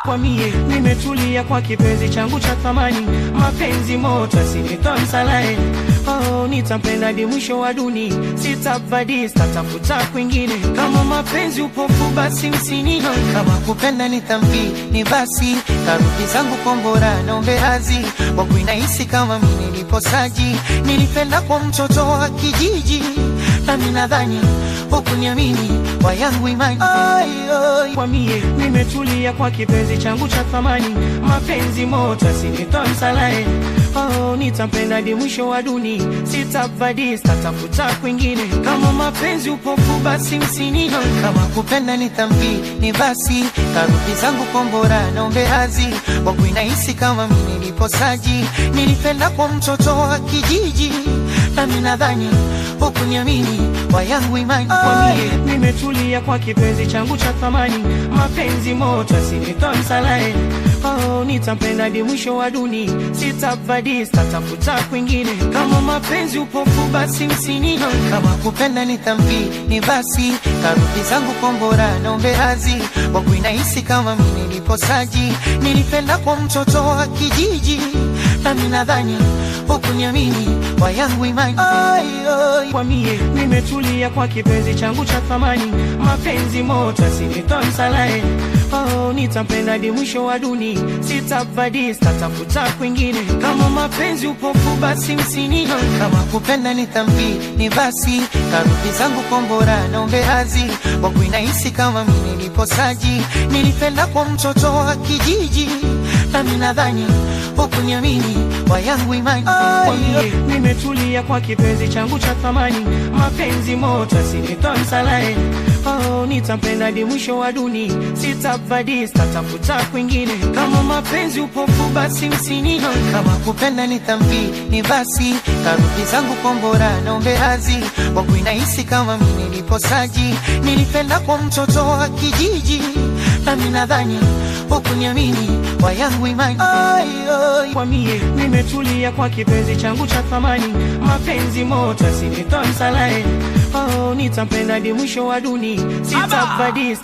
Kwa mie nimetulia kwa kipenzi changu cha thamani, mapenzi moto sinitonsalae. Oh, nitampenda hadi mwisho wa dunia, sitabadili sitafuta kwingine. Kama mapenzi upofu basi msinino, kama kupenda nitambi ni basi. Karudi zangu kombora naombe razi, wangu inahisi kama mimi niliposaji. Nilipenda kwa mtoto wa kijiji, na mimi nadhani hukuniamini kwa yangu imani. Kwa mie nimetulia kwa kipenzi changu cha thamani, mapenzi moto sinitonsalae. Oh, nitampenda hadi mwisho wa dunia, sitabadili sitafuta kwingine. Kama mapenzi upofu basi msinino, kama kupenda nitambi ni basi. Karudi zangu kombora naombe razi, wangu inahisi kama mimi niliposaji. Nilipenda kwa mtoto wa kijiji, na mimi nadhani hukuniamini kwa yangu imani. Kwa mie nimetulia kwa kipenzi changu cha thamani, mapenzi moto sinitonsalae. Oh, nitampenda hadi mwisho wa dunia, sitabadili sitafuta kwingine. Kama mapenzi upofu basi msinino, kama kupenda nitambi ni basi. Karudi zangu kombora naombe razi, wangu inahisi kama mimi niliposaji. Nilipenda kwa mtoto wa kijiji, na mimi nadhani hukuniamini kwa yangu imani. Kwa mie nimetulia kwa kipenzi changu cha thamani, mapenzi moto sinitonsalae. Oh, nitampenda hadi mwisho wa dunia, sitabadili sitafuta kwingine. Kama mapenzi upofu basi msinino, kama kupenda nitambi ni basi. Karudi zangu kombora naombe razi, wangu inahisi kama mimi niliposaji. Nilipenda kwa mtoto wa kijiji, na mimi nadhani hukuniamini kwa yangu imani. Kwa mie nimetulia kwa kipenzi changu cha thamani, mapenzi moto sinitonsalae. Oh, nitampenda hadi mwisho wa dunia, sitabadili sitafuta kwingine. Kama mapenzi upofu basi msinino, kama kupenda nitambi ni basi. Karudi zangu kombora naombe razi, wangu inahisi kama mimi niliposaji. Nilipenda kwa mtoto wa kijiji, na mimi nadhani hukuniamini kwa yangu imani. Kwa mie nimetulia kwa kipenzi changu cha thamani, mapenzi moto sinitonsalae. Oh, nitampenda hadi mwisho wa dunia, sitabadili